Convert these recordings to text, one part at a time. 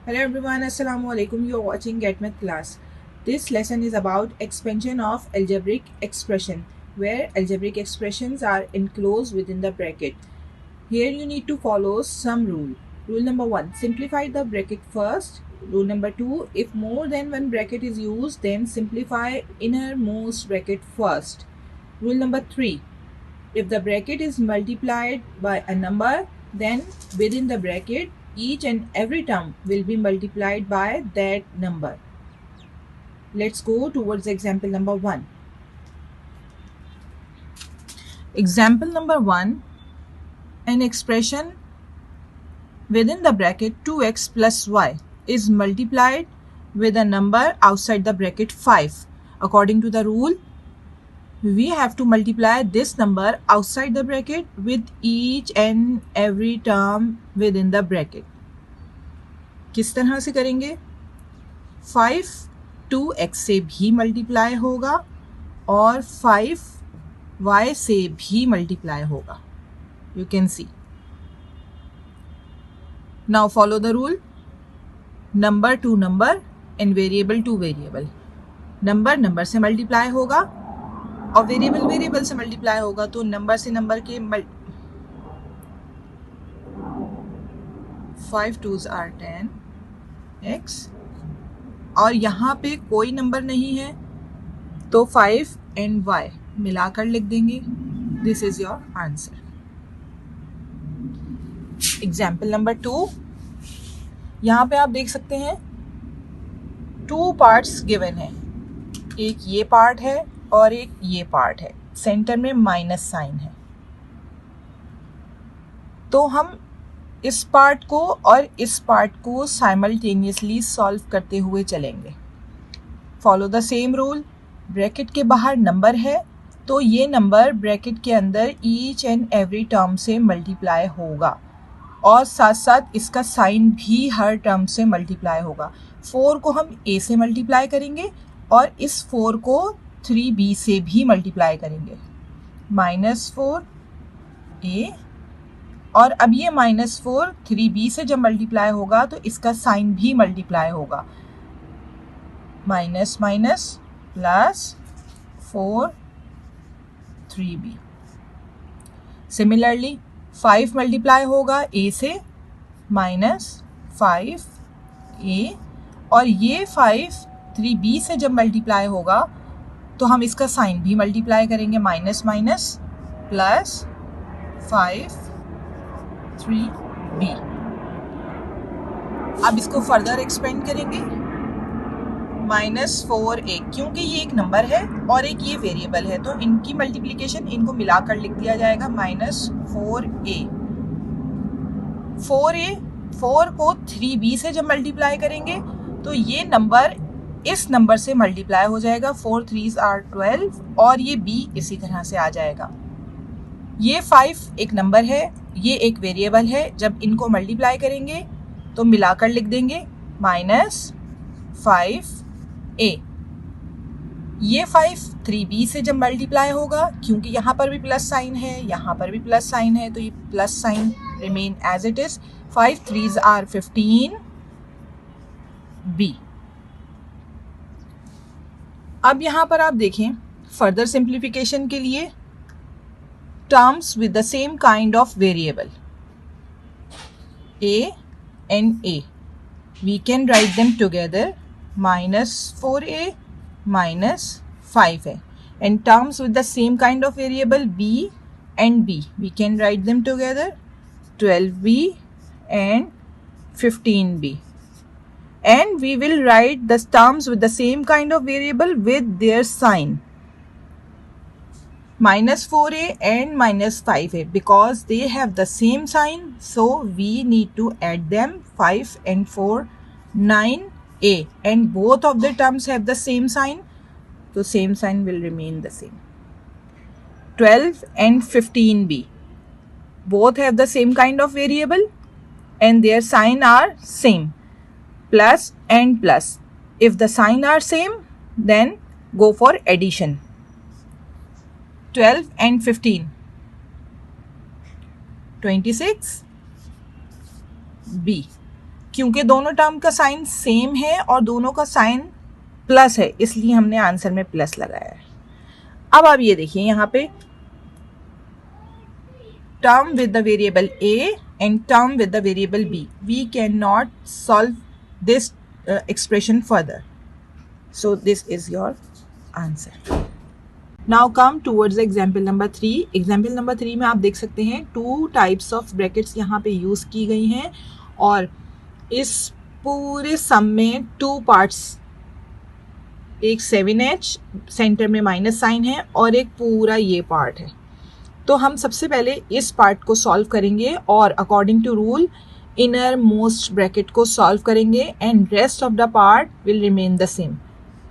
Hello everyone, Assalamu alaikum. You are watching Get Math class. This lesson is about expansion of algebraic expression, where algebraic expressions are enclosed within the bracket. Here you need to follow some rule. Rule number 1, simplify the bracket first. Rule number 2, if more than one bracket is used, then simplify innermost bracket first. Rule number 3, if the bracket is multiplied by a number, then within the bracket, each and every term will be multiplied by that number. Let's go towards example number 1. Example number 1, an expression within the bracket 2x plus y is multiplied with a number outside the bracket 5. According to the rule, we have to multiply this number outside the bracket with each and every term within the bracket. किस तरह से करेंगे? 5 2x से भी multiply होगा और 5 y से भी मल्टीप्लाई होगा. You can see. Now follow the rule. Number to number and variable to variable. Number से मल्टीप्लाई होगा और वेरिएबल से मल्टीप्लाई होगा, तो नंबर से नंबर के 5 2s are 10x और यहाँ पे कोई नंबर नहीं है तो 5 and y मिलाकर लिख देंगे. This is your answer. Example number 2, यहाँ पे आप देख सकते हैं 2 पार्ट्स गिवन है. एक ये पार्ट है और एक ये पार्ट है. सेंटर में माइनस साइन है. तो हम इस पार्ट को और इस पार्ट को साइमल्टेनियसली सॉल्व करते हुए चलेंगे. Follow the same rule. Bracket के बाहर नंबर है तो ये नंबर ब्रैकेट के अंदर ईच एंड एवरी टर्म से मल्टीप्लाई होगा और साथ साथ इसका साइन भी हर टर्म से मल्टीप्लाई होगा. 4 को हम a से मल्टीप्लाई करेंगे और इस 4 को 3b से भी मल्टीप्लाई करेंगे. -4 a और अब ये -4 3b से जब मल्टीप्लाई होगा तो इसका साइन भी मल्टीप्लाई होगा. Minus minus plus 4 3b. Similarly 5 multiply होगा a से -5a और ये 5 3b से जब मल्टीप्लाई होगा तो हम इसका साइन भी मल्टीप्लाई करेंगे. Minus minus plus 5 3b. अब इसको फर्दर एक्सपेंड करेंगे. -4a, क्योंकि ये एक नंबर है और एक ये वेरिएबल है तो इनकी मल्टीप्लिकेशन इनको मिलाकर लिख दिया जाएगा. -4a 4 को 3b से जब मल्टीप्लाई करेंगे तो ये नंबर इस नंबर से मल्टीप्लाई हो जाएगा. 4 3s are 12 और ये b इसी तरह से आ जाएगा. ये 5 एक नंबर है, ये एक वेरिएबल है. जब इनको मल्टीप्लाई करेंगे तो मिलाकर लिख देंगे -5a. ये 5 3b से जब मल्टीप्लाई होगा, क्योंकि यहाँ पर भी प्लस साइन है, यहाँ पर भी प्लस साइन है, तो ये plus sign remain as it is. 5 3s are 15b. अब यहाँ पर आप देखें फर्दर सिंप्लीफिकेशन के लिए terms with the same kind of variable a and a, we can write them together. -4a minus 5a, and terms with the same kind of variable b and b, we can write them together. 12b and 15b, and we will write the terms with the same kind of variable with their sign. -4a and -5a, because they have the same sign, so we need to add them. 5 and 4 9a, and both of the terms have the same sign, so same sign will remain the same. 12 and 15b, both have the same kind of variable and their sign are same, plus and plus. If the sign are same, then go for addition. 12 and 15, 26b. क्योंकि दोनों term का sign same है और दोनों का sign plus है, इसलिए हमने आंसर में प्लस लगाया है। अब आप ये देखिए यहाँ पे term with the variable a and term with the variable b. We cannot solve this expression further. So this is your answer. Now come towards the example number 3. Example number 3 में आप देख सकते हैं 2 types of brackets यहाँ पे use की गई हैं और इस पूरे सम में 2 parts, एक 7h सेंटर में माइनस साइन है और एक पूरा ये पार्ट है। तो हम सबसे पहले इस पार्ट को सॉल्व करेंगे और according to rule innermost bracket को सॉल्व करेंगे and rest of the part will remain the same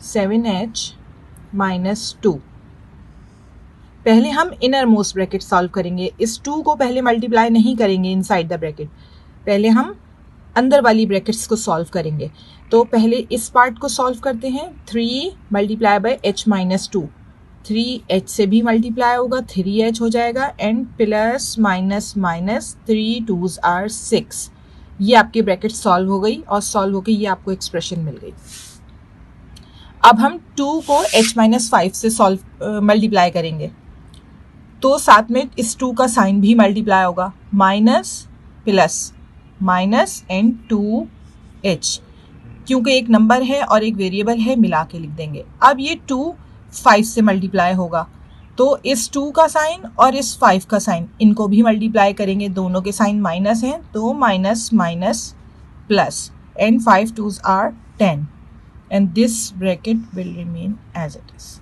7h minus 2। पहले हम इनर मोस्ट ब्रैकेट सॉल्व करेंगे। इस 2 को पहले मल्टीप्लाई नहीं करेंगे इनसाइड द ब्रैकेट, पहले हम अंदर वाली ब्रैकेट्स को सॉल्व करेंगे। तो पहले इस पार्ट को सॉल्व करते हैं। 3 multiply by h minus 2, 3h से भी मल्टीप्लाई होगा 3h हो जाएगा and plus minus minus 3 2s are 6। ये आपकी ब्रैकेट सॉल्व हो गई और सॉल्व होकर ये आपको एक्सप्रेशन मिल गई। अब हम 2 को h माइनस 5 से सॉल्व मल्टीप्लाई करेंगे तो साथ में इस 2 का साइन भी मल्टीप्लाई होगा, minus plus minus and 2h। क्योंकि एक नंबर है और एक वेरिएबल है मिला के लिख देंगे। अब ये 2 5 से मल्टीप्लाई होगा तो इस 2 का साइन और इस 5 का साइन इनको भी मल्टीप्लाई करेंगे, दोनों के साइन माइनस हैं तो minus minus plus and 5 2s are 10 and this bracket will remain as it is.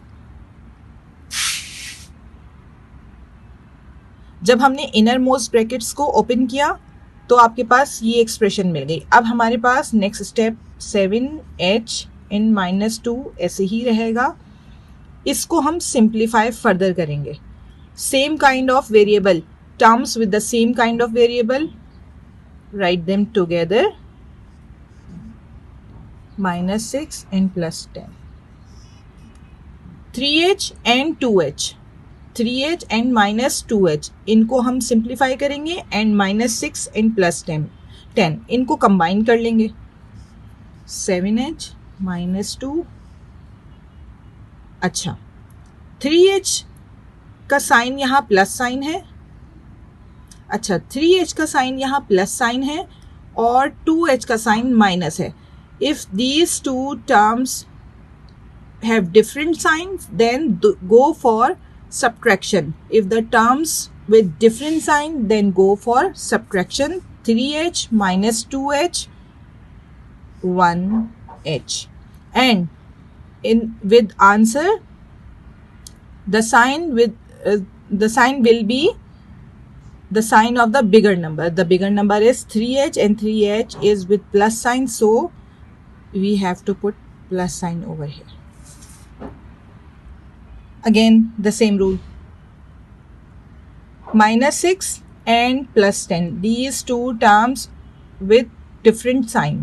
जब हमने इनर मोस्ट ब्रैकेट्स को ओपन किया तो आपके पास ये एक्सप्रेशन मिल गई। अब हमारे पास नेक्स्ट स्टेप 7h इन माइनस 2 ऐसे ही रहेगा। इसको हम सिंप्लीफाई फर्दर करेंगे। Same kind of variable, terms with the same kind of variable, write them together, minus 6 and plus 10, 3h and 2h, 3h and minus 2h इनको हम सिंप्लीफाई करेंगे and minus 6 and plus 10 इनको combine कर लेंगे। 7h minus 2, अच्छा 3h का sign यहाँ plus sign है, अच्छा 3h का साइन यहाँ प्लस साइन है और 2h का साइन माइनस है। If these two terms have different signs then go for subtraction. If the terms with different sign then go for subtraction. 3h minus 2h 1h and in with answer the sign will be the sign of the bigger number. The bigger number is 3h and 3h is with plus sign, so we have to put plus sign over here. Again the same rule, minus 6 and plus 10, these two terms with different sign.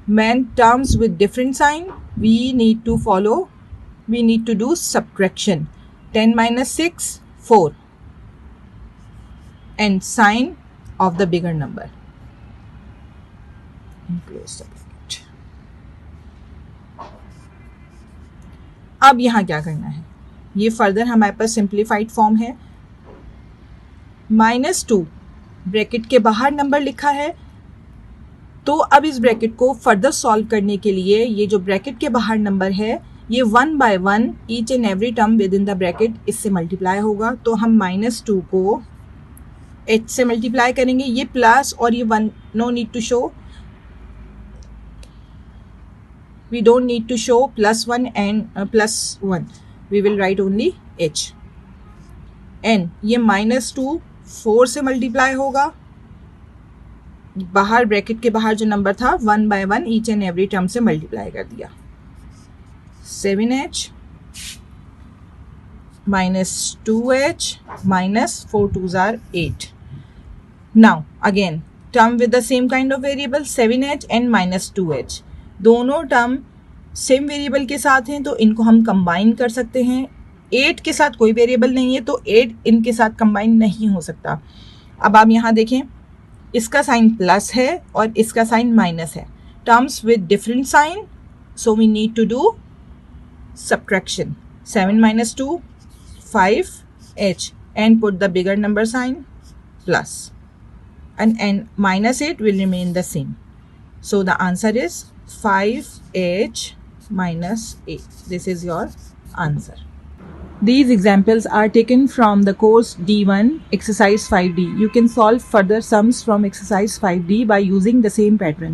When terms with different sign we need to do subtraction. 10 minus 6 4 and sign of the bigger number and close the bracket. अब यहाँ क्या करना है, ये further हमारे पास simplified form है। -2 bracket के बाहर नंबर लिखा है तो अब इस ब्रैकेट को फर्दर सॉल्व करने के लिए ये जो ब्रैकेट के बाहर नंबर है ये 1 by 1 each and every term with in the bracket इससे मल्टीप्लाई होगा। तो हम -2 को h से मल्टीप्लाई करेंगे, ये प्लस और ये 1 no need to show, we don't need to show +1 and +1, we will write only h and ये -2 4 से मल्टीप्लाई होगा, बाहर ब्रैकेट के बाहर जो नंबर था 1 by 1 each and every term से मल्टीप्लाई कर दिया। 7h minus 2h minus 4 2s are 8. Now again term with the same kind of variable 7h and minus 2h, दोनों टर्म सेम वेरिएबल के साथ हैं तो इनको हम कंबाइन कर सकते हैं। 8 के साथ कोई वेरिएबल नहीं है तो 8 इनके साथ कंबाइन नहीं हो सकता। अब आप यहाँ देखें इसका साइन प्लस है और इसका साइन माइनस है. Terms with different sign, so we need to do subtraction. 7 minus 2, 5h, and put the bigger number sign plus, and minus it will remain the same. So the answer is 5h minus 8. This is your answer. These examples are taken from the course D1 exercise 5D. You can solve further sums from exercise 5D by using the same pattern.